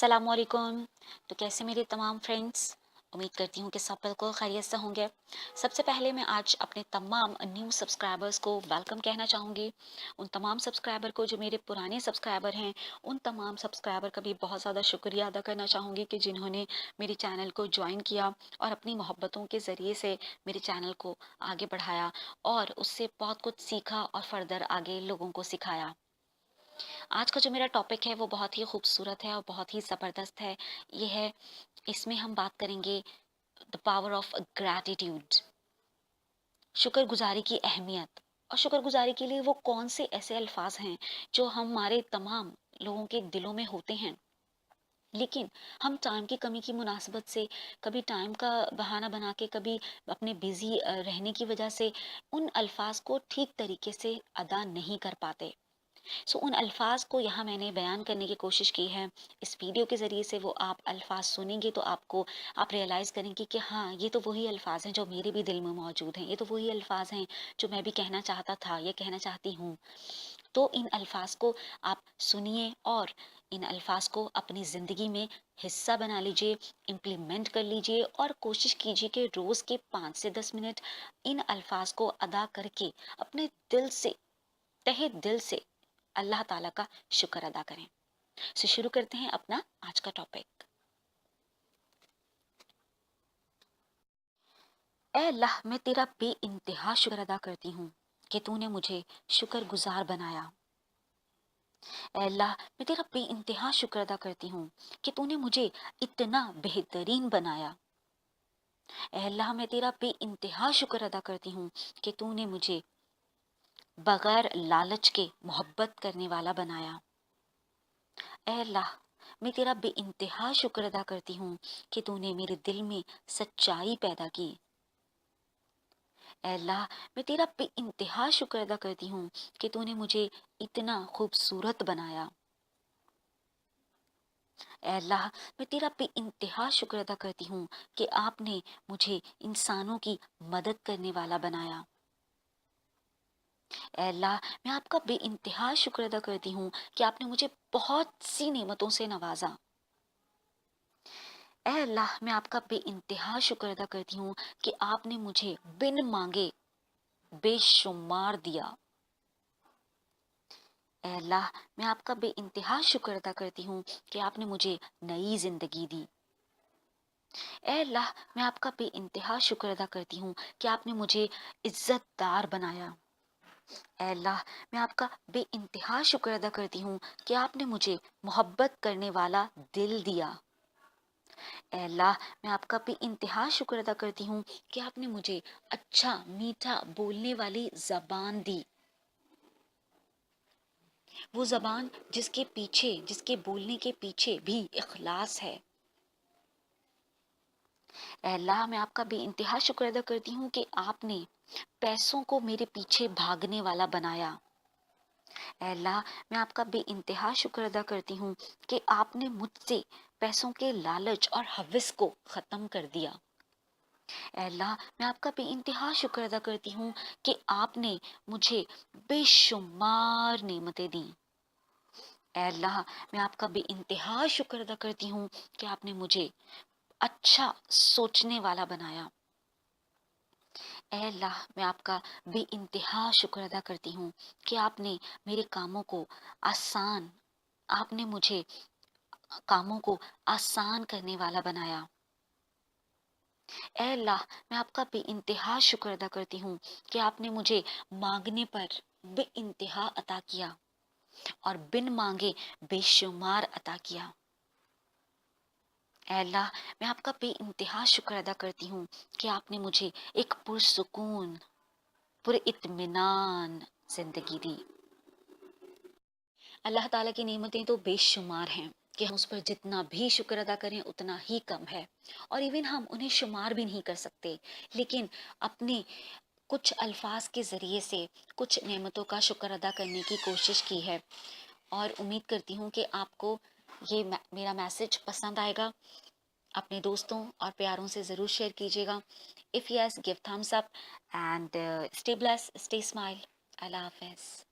अस्सलामुअलैकुम। तो कैसे मेरे तमाम फ्रेंड्स, उम्मीद करती हूँ कि सब बिल्कुल खैरियत से होंगे। सबसे पहले मैं आज अपने तमाम न्यू सब्सक्राइबर्स को वेलकम कहना चाहूँगी। उन तमाम सब्सक्राइबर को जो मेरे पुराने सब्सक्राइबर हैं, उन तमाम सब्सक्राइबर का भी बहुत ज़्यादा शुक्रिया अदा करना चाहूँगी कि जिन्होंने मेरे चैनल को ज्वाइन किया और अपनी मोहब्बतों के ज़रिए से मेरे चैनल को आगे बढ़ाया और उससे बहुत कुछ सीखा और फर्दर आगे लोगों को सिखाया। आज का जो मेरा टॉपिक है वो बहुत ही खूबसूरत है और बहुत ही ज़बरदस्त है। ये है, इसमें हम बात करेंगे द पावर ऑफ ग्रैटिट्यूड, शुक्रगुजारी की अहमियत। और शुक्रगुजारी के लिए वो कौन से ऐसे अल्फाज हैं जो हमारे तमाम लोगों के दिलों में होते हैं, लेकिन हम टाइम की कमी की मुनासबत से, कभी टाइम का बहाना बना के, कभी अपने बिजी रहने की वजह से उन अल्फाज को ठीक तरीके से अदा नहीं कर पाते। उन अल्फाज को यहाँ मैंने बयान करने की कोशिश की है। इस वीडियो के ज़रिए से वो आप अल्फाज सुनेंगे तो आप रियलाइज़ करेंगे कि हाँ, ये तो वही अल्फाज हैं जो मेरे भी दिल में मौजूद हैं। ये तो वही अल्फाज हैं जो मैं भी कहना चाहता था या कहना चाहती हूँ। तो इन अल्फाज को आप सुनिए और इन अल्फाज को अपनी ज़िंदगी में हिस्सा बना लीजिए, इम्प्लीमेंट कर लीजिए और कोशिश कीजिए कि रोज़ के 5 से 10 मिनट इन अल्फाज को अदा करके अपने दिल से, तहे दिल से अल्लाह ताला का शुक्र अदा करें। शुरू करते हैं अपना आज का टॉपिक। ए अल्लाह, मैं तेरा बेइंतहा शुक्र अदा करती हूँ कि तूने मुझे शुक्रगुजार बनाया। ए अल्लाह, मैं तेरा बेइंतहा शुक्र अदा करती हूँ कि तूने मुझे इतना बेहतरीन बनाया। ए अल्लाह, मैं तेरा बेइंतहा शुक्र अदा करती हूँ कि तूने मुझे बगैर लालच के मोहब्बत करने वाला बनाया। ए अल्लाह, मैं तेरा बेइंतहा शुक्र अदा करती हूँ कि तूने मेरे दिल में सच्चाई पैदा की। ए अल्लाह, मैं तेरा बेइंतहा शुक्र अदा करती हूँ कि तूने मुझे इतना खूबसूरत बनाया। ए अल्लाह, मैं तेरा बेइंतहा शुक्र अदा करती हूँ कि आपने मुझे इंसानों की मदद करने वाला बनाया। ए अल्लाह, मैं आपका बेइंतहा शुक्र अदा करती हूँ कि आपने मुझे बहुत सी नेमतों से नवाजा। ए अल्लाह, मैं आपका बेइंतहा शुक्र अदा करती हूँ कि आपने मुझे बिन मांगे बेशुमार दिया। ए अल्लाह, मैं आपका बेइंतहा शुक्र अदा करती हूँ कि आपने मुझे नई जिंदगी दी। ए अल्लाह, मैं आपका बेइंतहा शुक्र अदा करती हूँ कि आपने मुझे इज्जतदार बनाया। ए अल्लाह, मैं आपका बेइंतहा शुक्र अदा करती हूँ कि आपने मुझे मोहब्बत करने वाला दिल दिया। ए अल्लाह, मैं आपका बेइंतहा शुक्र अदा करती हूँ कि आपने मुझे अच्छा मीठा बोलने वाली जबान दी। वो जबान जिसके पीछे, जिसके बोलने के पीछे भी इखलास है। ए अल्लाह, मैं आपका बेइंतहा शुक्र अदा करती हूँ कि आपने पैसों को मेरे पीछे भागने वाला बनाया। ए अल्लाह, मैं आपका बेइंतहा शुक्र अदा करती हूँ कि आपने मुझसे पैसों के लालच और हवस को खत्म कर दिया। ए अल्लाह, मैं आपका बेइंतहा शुक्र अदा करती हूँ कि आपने मुझे बेशुमार नेमतें दी। ए अल्लाह, मैं आपका बेइंतहा शुक्र अदा करती हूँ कि आपने मुझे अच्छा सोचने वाला बनाया। ए अल्लाह, मैं आपका बेइंतहा शुक्र अदा करती हूँ कि आपने मेरे कामों को आसान, आपने मुझे कामों को आसान करने वाला बनाया। ए अल्लाह, मैं आपका बेइंतहा शुक्र अदा करती हूँ कि आपने मुझे मांगने पर बेइंतहा अता किया और बिन मांगे बेशुमार अता किया। ए अल्लाह, मैं आपका बेइंतहा शुक्र अदा करती हूँ कि आपने मुझे एक पुरसुकून, पुरइत्मीनान जिंदगी दी। अल्लाह ताला की नेमतें तो बेशुमार हैं कि हम उस पर जितना भी शुक्र अदा करें उतना ही कम है, और इवन हम उन्हें शुमार भी नहीं कर सकते। लेकिन अपने कुछ अल्फाज के ज़रिए से कुछ नेमतों का शुक्र अदा करने की कोशिश की है, और उम्मीद करती हूँ कि आपको ये मेरा मैसेज पसंद आएगा। अपने दोस्तों और प्यारों से ज़रूर शेयर कीजिएगा। If yes, give thumbs up and stay bless, stay smile. अल्लाह हाफ़िज़।